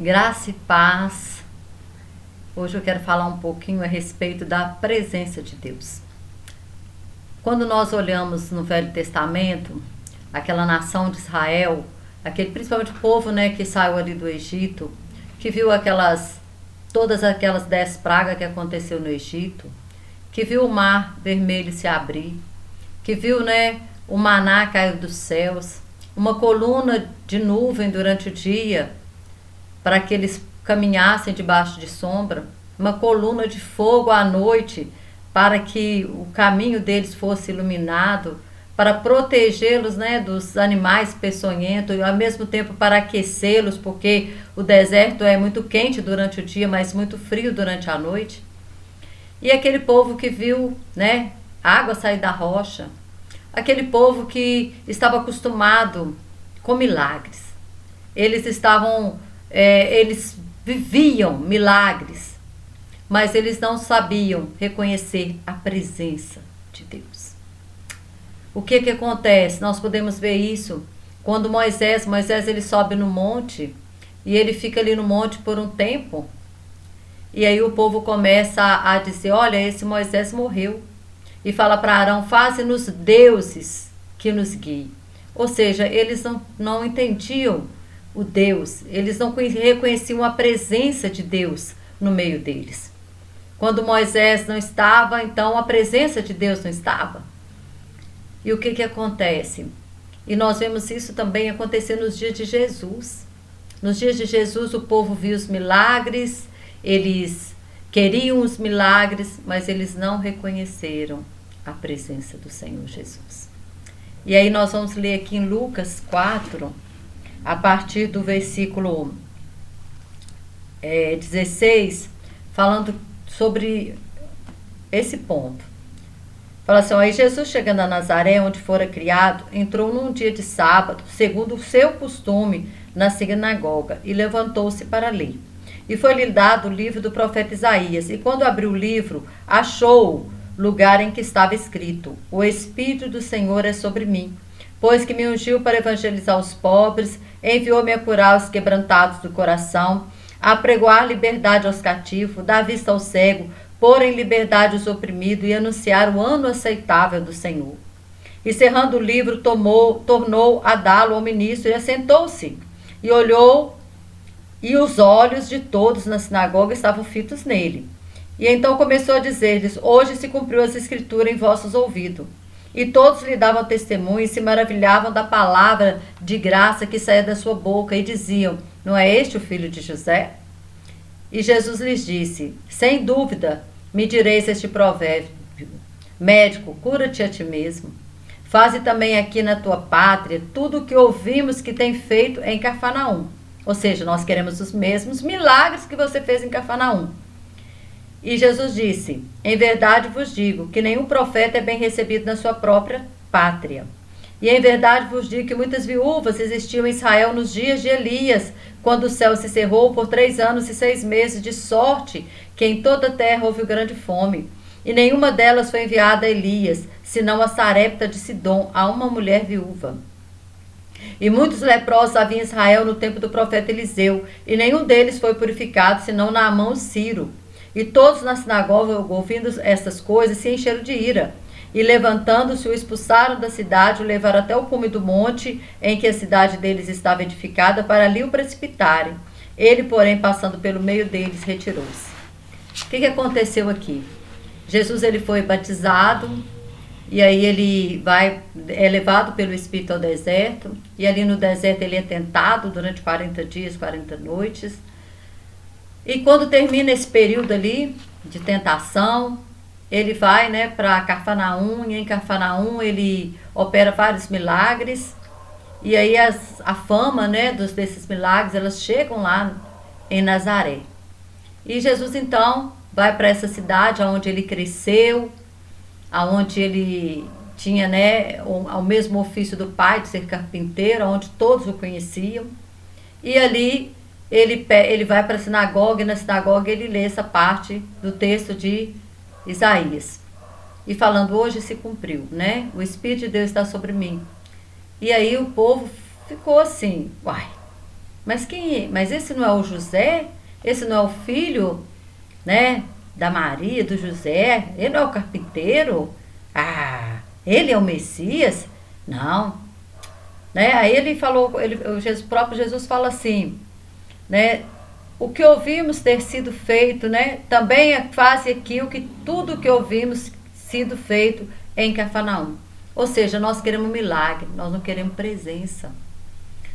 Graça e paz. Hoje eu quero falar um pouquinho a respeito da presença de Deus. Quando nós olhamos no Velho Testamento, aquela nação de Israel, principalmente o povo, que saiu ali do Egito, que viu todas aquelas 10 pragas que aconteceu no Egito, que viu o mar vermelho se abrir, que viu, o maná cair dos céus, uma coluna de nuvem durante o dia, para que eles caminhassem debaixo de sombra, uma coluna de fogo à noite, para que o caminho deles fosse iluminado, para protegê-los, dos animais peçonhentos, e ao mesmo tempo para aquecê-los, porque o deserto é muito quente durante o dia, mas muito frio durante a noite. E aquele povo que viu, água sair da rocha, aquele povo que estava acostumado com milagres. Eles viviam milagres, mas eles não sabiam reconhecer a presença de Deus. O que acontece? Nós podemos ver isso quando Moisés ele sobe no monte e ele fica ali no monte por um tempo. E aí o povo começa a dizer: olha, esse Moisés morreu. E fala para Arão: faze-nos deuses que nos guiem. Ou seja, eles não entendiam o Deus, eles não reconheciam a presença de Deus no meio deles. Quando Moisés não estava, então a presença de Deus não estava. E o que acontece? E nós vemos isso também acontecer nos dias de Jesus. Nos dias de Jesus o povo viu os milagres, eles queriam os milagres, mas eles não reconheceram a presença do Senhor Jesus. E aí nós vamos ler aqui em Lucas 4, a partir do versículo 16, falando sobre esse ponto. Fala assim: aí Jesus, chegando a Nazaré, onde fora criado, entrou num dia de sábado, segundo o seu costume, na sinagoga, e levantou-se para ler. E foi-lhe dado o livro do profeta Isaías, e quando abriu o livro, achou o lugar em que estava escrito: o Espírito do Senhor é sobre mim, pois que me ungiu para evangelizar os pobres, enviou-me a curar os quebrantados do coração, a pregoar liberdade aos cativos, dar vista ao cego, pôr em liberdade os oprimidos e anunciar o ano aceitável do Senhor. E cerrando o livro, tornou a dá-lo ao ministro e assentou-se. E olhou, e os olhos de todos na sinagoga estavam fitos nele. E então começou a dizer-lhes: hoje se cumpriu as escrituras em vossos ouvidos. E todos lhe davam testemunho e se maravilhavam da palavra de graça que saía da sua boca, e diziam: não é este o filho de José? E Jesus lhes disse: sem dúvida me direis este provérbio: médico, cura-te a ti mesmo. Faze também aqui na tua pátria tudo o que ouvimos que tem feito em Cafarnaum. Ou seja, nós queremos os mesmos milagres que você fez em Cafarnaum. E Jesus disse: em verdade vos digo que nenhum profeta é bem recebido na sua própria pátria. E em verdade vos digo que muitas viúvas existiam em Israel nos dias de Elias, quando o céu se cerrou por 3 anos e 6 meses, de sorte que em toda a terra houve grande fome. E nenhuma delas foi enviada a Elias, senão a Sarepta de Sidom, a uma mulher viúva. E muitos leprosos havia em Israel no tempo do profeta Eliseu, e nenhum deles foi purificado, senão Naamã o Ciro. E todos na sinagoga, ouvindo estas coisas, se encheram de ira. E levantando-se, o expulsaram da cidade, o levaram até o cume do monte, em que a cidade deles estava edificada, para ali o precipitarem. Ele, porém, passando pelo meio deles, retirou-se. O que aconteceu aqui? Jesus ele foi batizado, e aí ele é levado pelo Espírito ao deserto, e ali no deserto ele é tentado durante 40 dias, 40 noites. E quando termina esse período ali de tentação, ele vai para Cafarnaum, e em Cafarnaum ele opera vários milagres. E aí a fama desses milagres, elas chegam lá em Nazaré. E Jesus então vai para essa cidade onde ele cresceu, onde ele tinha o mesmo ofício do pai de ser carpinteiro, onde todos o conheciam. E ali ele vai para a sinagoga, e na sinagoga ele lê essa parte do texto de Isaías. E falando: hoje se cumpriu, o Espírito de Deus está sobre mim. E aí o povo ficou assim: uai, Mas esse não é o José? Esse não é o filho, né, da Maria, do José? Ele não é o carpinteiro? Ah, ele é o Messias? Não, né? Aí ele falou, o próprio Jesus fala assim, né? O que ouvimos ter sido feito, né? Também faz aqui tudo que ouvimos sido feito em Cafarnaum. Ou seja, nós queremos milagre, nós não queremos presença.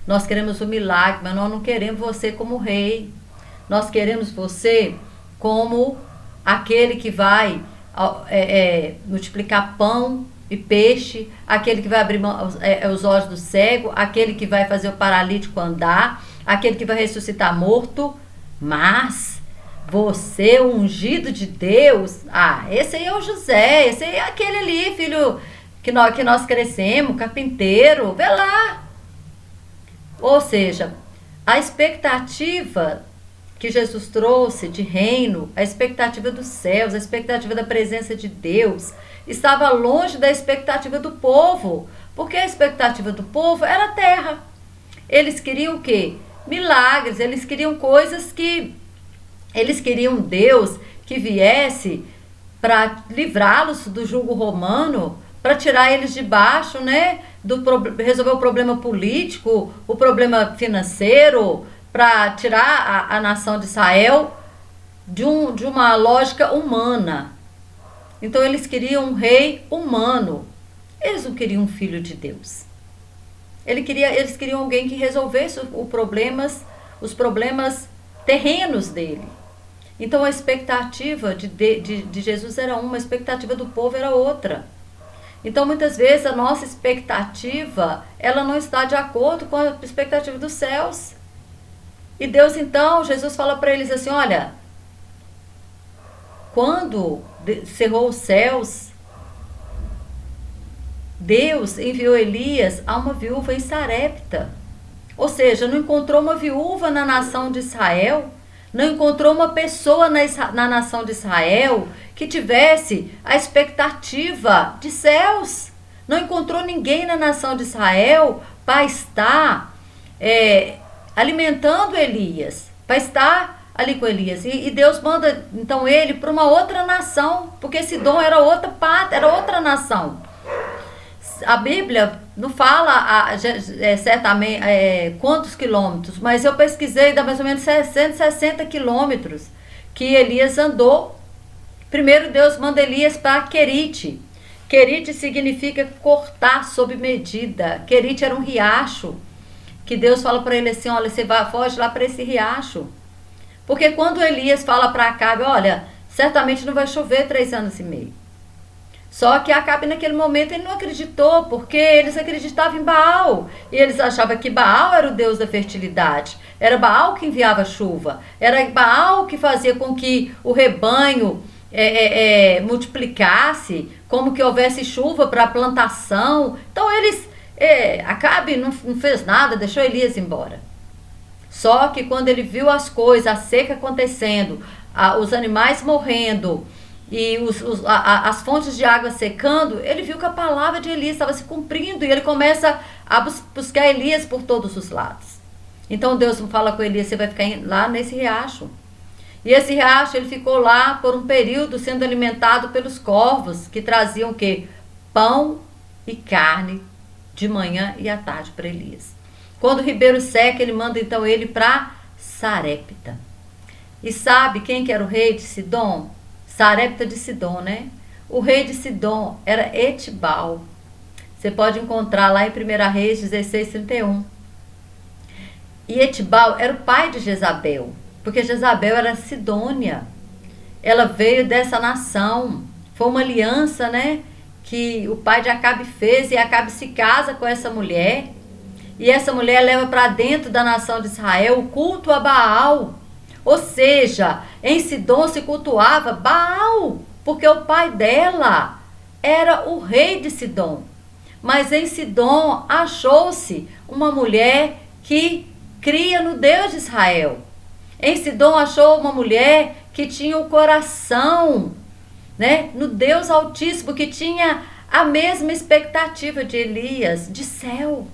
Nós queremos o milagre, mas nós não queremos você como rei. Nós queremos você como aquele que vai multiplicar pão e peixe, aquele que vai abrir os olhos do cego, aquele que vai fazer o paralítico andar, aquele que vai ressuscitar morto. Mas você, o ungido de Deus, esse aí é o José, esse aí é aquele ali, filho que nós crescemos, carpinteiro, vê lá. Ou seja, a expectativa que Jesus trouxe de reino, a expectativa dos céus, a expectativa da presença de Deus, estava longe da expectativa do povo, porque a expectativa do povo era a terra. Eles queriam o quê? Milagres, eles queriam eles queriam Deus que viesse para livrá-los do jugo romano, para tirar eles de baixo, né? Resolver o problema político, o problema financeiro, para tirar a nação de Israel de uma lógica humana. Então eles queriam um rei humano. Eles não queriam um filho de Deus. Eles queriam alguém que resolvesse os problemas terrenos dele. Então a expectativa de Jesus era uma, a expectativa do povo era outra. Então muitas vezes a nossa expectativa, ela não está de acordo com a expectativa dos céus. E Deus então, Jesus fala para eles assim, olha, quando cerrou os céus, Deus enviou Elias a uma viúva em Sarepta. Ou seja, não encontrou uma viúva na nação de Israel, não encontrou uma pessoa na nação de Israel que tivesse a expectativa de céus. Não encontrou ninguém na nação de Israel para estar alimentando Elias, para estar ali com Elias. E Deus manda então ele para uma outra nação, porque Sidom era outra parte, era outra nação. A Bíblia não fala certamente quantos quilômetros, mas eu pesquisei, dá mais ou menos 660 quilômetros que Elias andou. Primeiro Deus manda Elias para Querite. Querite significa cortar sob medida. Querite era um riacho, que Deus fala para ele assim, olha, foge lá para esse riacho. Porque quando Elias fala para Acabe, olha, certamente não vai chover 3 anos e meio. Só que Acabe naquele momento ele não acreditou, porque eles acreditavam em Baal. E eles achavam que Baal era o deus da fertilidade. Era Baal que enviava chuva. Era Baal que fazia com que o rebanho multiplicasse, como que houvesse chuva para a plantação. Então Acabe não fez nada, deixou Elias embora. Só que quando ele viu as coisas, a seca acontecendo, os animais morrendo e as fontes de água secando, ele viu que a palavra de Elias estava se cumprindo e ele começa a buscar Elias por todos os lados. Então Deus fala com Elias, você vai ficar lá nesse riacho. E esse riacho ele ficou lá por um período sendo alimentado pelos corvos que traziam o quê? Pão e carne de manhã e à tarde para Elias. Quando o ribeiro seca, ele manda então ele para Sarepta. E sabe quem que era o rei de Sidom? Sarepta de Sidom, né? O rei de Sidom era Etibal. Você pode encontrar lá em 1 Reis 16:31. E Etibal era o pai de Jezabel, porque Jezabel era sidônia. Ela veio dessa nação. Foi uma aliança, né? Que o pai de Acabe fez, e Acabe se casa com essa mulher. E essa mulher leva para dentro da nação de Israel o culto a Baal. Ou seja, em Sidom se cultuava Baal, porque o pai dela era o rei de Sidom. Mas em Sidom achou-se uma mulher que cria no Deus de Israel. Em Sidom achou uma mulher que tinha o coração, né, no Deus Altíssimo, que tinha a mesma expectativa de Elias, de céu.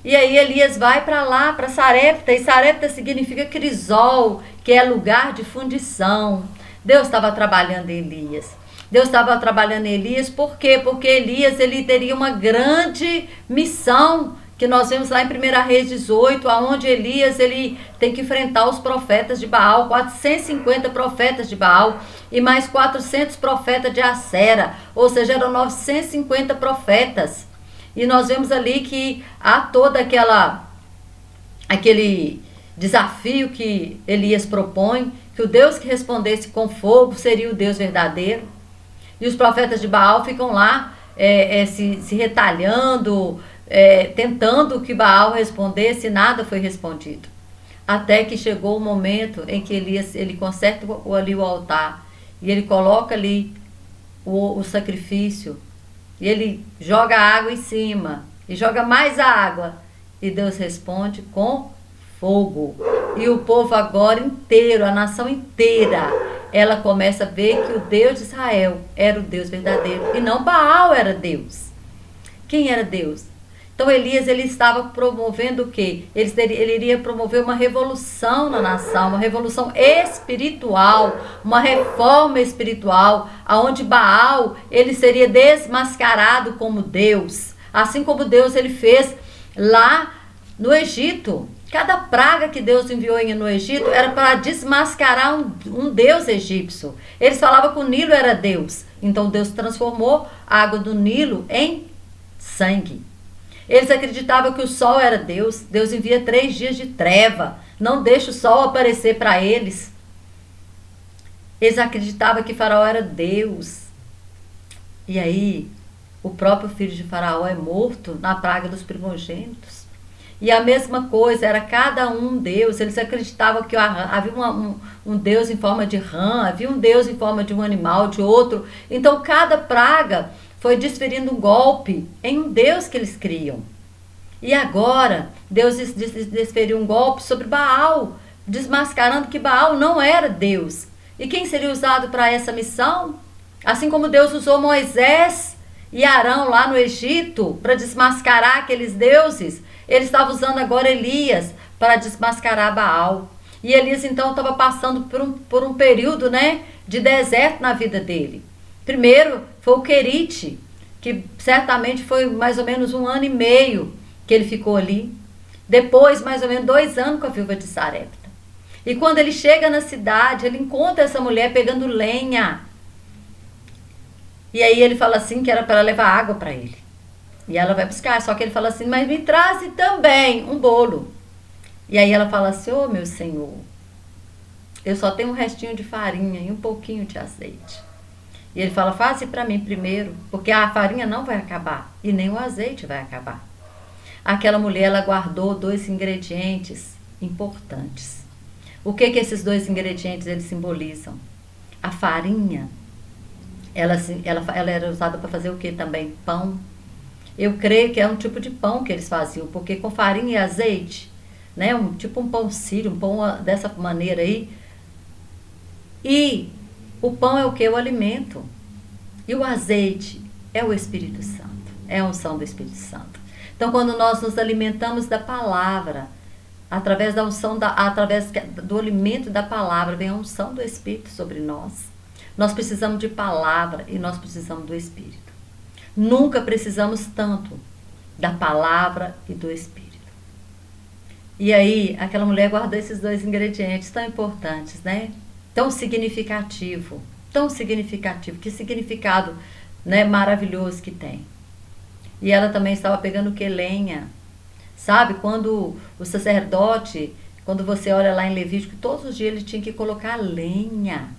E aí Elias vai para lá, para Sarepta, e Sarepta significa crisol, que é lugar de fundição. Deus estava trabalhando em Elias. Deus estava trabalhando em Elias, por quê? Porque Elias ele teria uma grande missão, que nós vemos lá em 1 Reis 18, onde Elias ele tem que enfrentar os profetas de Baal, 450 profetas de Baal e mais 400 profetas de Acera, ou seja, eram 950 profetas. E nós vemos ali que há toda aquele desafio que Elias propõe, que o Deus que respondesse com fogo seria o Deus verdadeiro. E os profetas de Baal ficam lá se retalhando, tentando que Baal respondesse, e nada foi respondido. Até que chegou o momento em que Elias ele conserta ali o altar, e ele coloca ali o sacrifício, e ele joga a água em cima, e joga mais a água, e Deus responde com fogo. E o povo agora inteiro, a nação inteira, ela começa a ver que o Deus de Israel era o Deus verdadeiro, e não Baal era Deus. Quem era Deus? Então Elias ele estava promovendo o quê? Ele iria promover uma revolução na nação, uma revolução espiritual, uma reforma espiritual, aonde Baal ele seria desmascarado como Deus, assim como Deus ele fez lá no Egito. Cada praga que Deus enviou no Egito era para desmascarar um deus egípcio. Eles falavam que o Nilo era Deus, então Deus transformou a água do Nilo em sangue. Eles acreditavam que o sol era Deus. Deus envia 3 dias de treva, não deixa o sol aparecer para eles. Eles acreditavam que Faraó era Deus. E aí, o próprio filho de Faraó é morto na praga dos primogênitos. E a mesma coisa, era cada um Deus. Eles acreditavam que havia um Deus em forma de rã, havia um Deus em forma de um animal, de outro. Então, cada praga foi desferindo um golpe em um Deus que eles criam. E agora, Deus desferiu um golpe sobre Baal, desmascarando que Baal não era Deus. E quem seria usado para essa missão? Assim como Deus usou Moisés e Arão lá no Egito para desmascarar aqueles deuses, ele estava usando agora Elias para desmascarar Baal. E Elias então estava passando por um período, de deserto na vida dele. Primeiro foi o Querite, que certamente foi mais ou menos 1 ano e meio que ele ficou ali. Depois, mais ou menos 2 anos com a viúva de Sarepta. E quando ele chega na cidade, ele encontra essa mulher pegando lenha. E aí ele fala assim que era para levar água para ele. E ela vai buscar, só que ele fala assim, mas me traz também um bolo. E aí ela fala assim, ô meu senhor, eu só tenho um restinho de farinha e um pouquinho de azeite. E ele fala, faze para mim primeiro, porque a farinha não vai acabar e nem o azeite vai acabar. Aquela mulher, ela guardou 2 ingredientes importantes. O que esses 2 ingredientes eles simbolizam? A farinha, ela era usada para fazer o que também? Pão. Eu creio que é um tipo de pão que eles faziam, porque com farinha e azeite, tipo um pão sírio, um pão dessa maneira aí. E o pão é o que? O alimento. E o azeite é o Espírito Santo. É a unção do Espírito Santo. Então, quando nós nos alimentamos da palavra, através da unção, através do alimento da palavra, vem a unção do Espírito sobre nós. Nós precisamos de palavra e nós precisamos do Espírito. Nunca precisamos tanto da palavra e do Espírito. E aí, aquela mulher guardou esses 2 ingredientes tão importantes, Tão significativo, que significado, maravilhoso que tem. E ela também estava pegando o que? Lenha. Sabe, quando o sacerdote, quando você olha lá em Levítico, todos os dias ele tinha que colocar lenha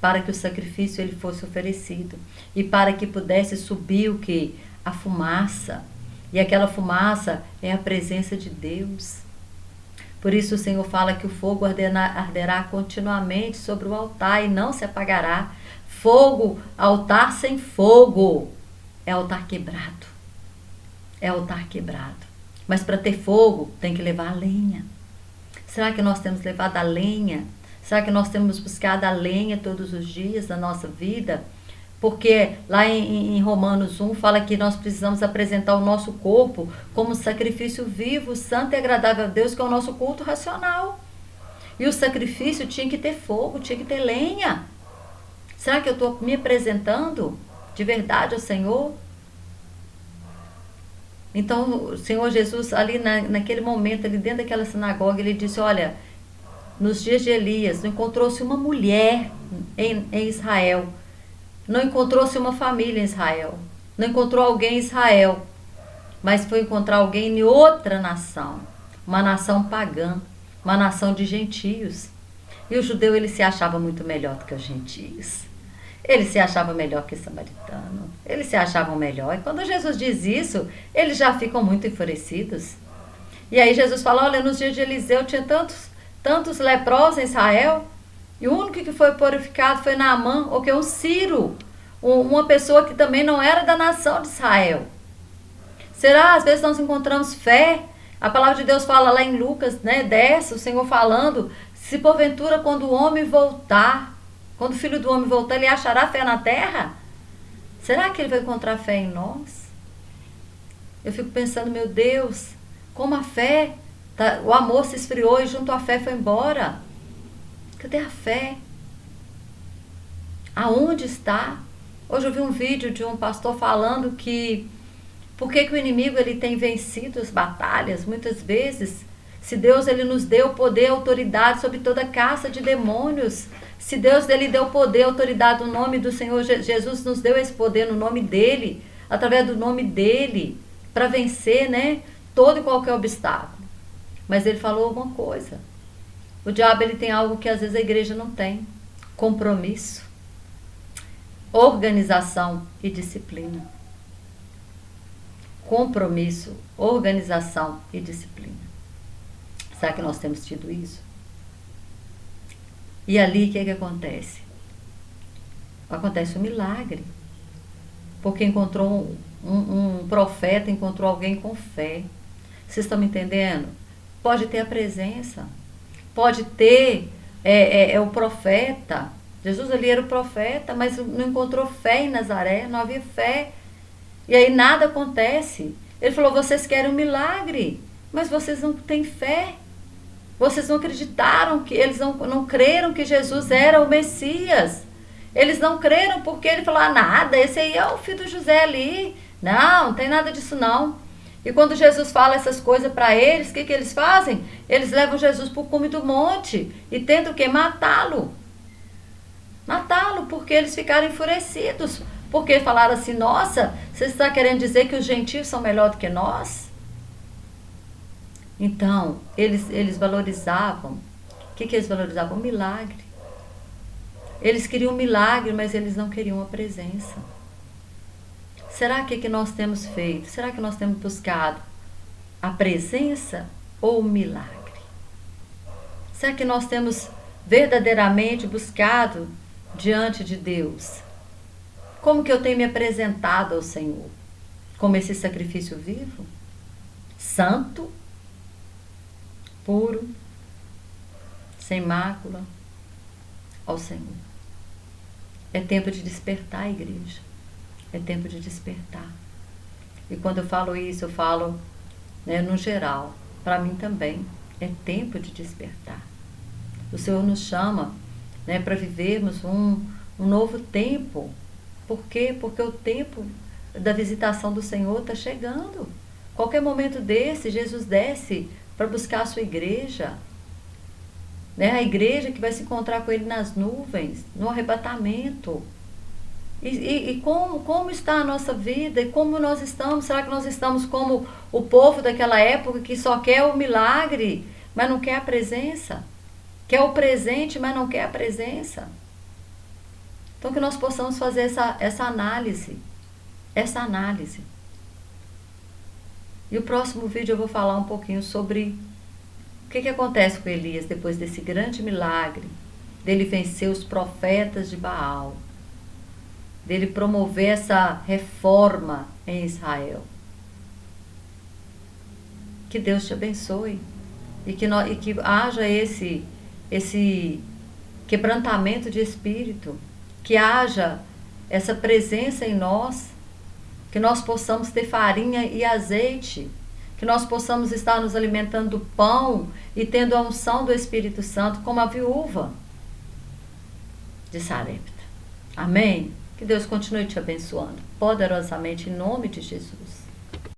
para que o sacrifício ele fosse oferecido e para que pudesse subir o que? A fumaça. E aquela fumaça é a presença de Deus. Por isso o Senhor fala que o fogo arderá continuamente sobre o altar e não se apagará. Fogo, altar sem fogo, é altar quebrado. É altar quebrado. Mas para ter fogo, tem que levar a lenha. Será que nós temos levado a lenha? Será que nós temos buscado a lenha todos os dias da nossa vida Porque lá em Romanos 1 fala que nós precisamos apresentar o nosso corpo como sacrifício vivo, santo e agradável a Deus, que é o nosso culto racional. E o sacrifício tinha que ter fogo, tinha que ter lenha. Será que eu estou me apresentando de verdade ao Senhor? Então o Senhor Jesus, ali naquele momento, ali dentro daquela sinagoga, ele disse, olha, nos dias de Elias, não encontrou-se uma mulher em Israel, não encontrou-se uma família em Israel, não encontrou alguém em Israel, mas foi encontrar alguém em outra nação, uma nação pagã, uma nação de gentios. E o judeu, ele se achava muito melhor do que os gentios. Ele se achava melhor que o samaritano. Eles se achavam melhor. E quando Jesus diz isso, eles já ficam muito enfurecidos. E aí Jesus fala, olha, nos dias de Eliseu tinha tantos leprosos em Israel, e o único que foi purificado foi Naamã, ou que é um Ciro, uma pessoa que também não era da nação de Israel. Será? Às vezes nós encontramos fé. A palavra de Deus fala lá em Lucas, né, 10, o Senhor falando, se porventura quando o homem voltar, quando o Filho do Homem voltar, ele achará fé na terra? Será que ele vai encontrar fé em nós? Eu fico pensando, meu Deus, como a fé, o amor se esfriou e junto à fé foi embora. Cadê a fé? Aonde está? Hoje eu vi um vídeo de um pastor falando que por que o inimigo ele tem vencido as batalhas muitas vezes? Se Deus ele nos deu poder e autoridade sobre toda caça de demônios, se Deus ele deu poder e autoridade no nome do Senhor Jesus, nos deu esse poder no nome dele, através do nome dele, para vencer, né, todo e qualquer obstáculo. Mas ele falou uma coisa, o diabo ele tem algo que às vezes a igreja não tem: compromisso, organização e disciplina. Compromisso, organização e disciplina. Será que nós temos tido isso? E ali o que acontece? Acontece um milagre. Porque encontrou um profeta, encontrou alguém com fé. Vocês estão me entendendo? Pode ter a presença, pode ter o profeta. Jesus ali era o profeta, mas não encontrou fé em Nazaré, não havia fé. E aí nada acontece. Ele falou, vocês querem um milagre, mas vocês não têm fé. Vocês não acreditaram, que eles não creram que Jesus era o Messias. Eles não creram porque ele falou, nada, esse aí é o filho do José ali. Não tem nada disso não. E quando Jesus fala essas coisas para eles, o que eles fazem? Eles levam Jesus para o cume do monte e tentam o quê? Matá-lo. Matá-lo, porque eles ficaram enfurecidos. Porque falaram assim, nossa, você está querendo dizer que os gentios são melhor do que nós? Então, eles valorizavam. O que eles valorizavam? O milagre. Eles queriam um milagre, mas eles não queriam a presença. Será que nós temos feito? Será que nós temos buscado a presença ou o milagre? Será que nós temos verdadeiramente buscado diante de Deus? Como que eu tenho me apresentado ao Senhor? Como esse sacrifício vivo? Santo, puro, sem mácula, ao Senhor. É tempo de despertar, igreja. É tempo de despertar. E quando eu falo isso, eu falo, né, no geral. Para mim também. É tempo de despertar. O Senhor nos chama, né, para vivermos um novo tempo. Por quê? Porque o tempo da visitação do Senhor está chegando. Qualquer momento desse, Jesus desce para buscar a sua igreja, né? A igreja que vai se encontrar com ele nas nuvens, no arrebatamento. E como está a nossa vida? E como nós estamos? Será que nós estamos como o povo daquela época que só quer o milagre, mas não quer a presença? Quer o presente, mas não quer a presença? Então que nós possamos fazer essa análise. Essa análise. E o próximo vídeo eu vou falar um pouquinho sobre o que acontece com Elias depois desse grande milagre, dele vencer os profetas de Baal, dele promover essa reforma em Israel. Que Deus te abençoe e que haja esse quebrantamento de espírito, que haja essa presença em nós, que nós possamos ter farinha e azeite, que nós possamos estar nos alimentando do pão e tendo a unção do Espírito Santo como a viúva de Sarepta. Amém? Que Deus continue te abençoando poderosamente em nome de Jesus.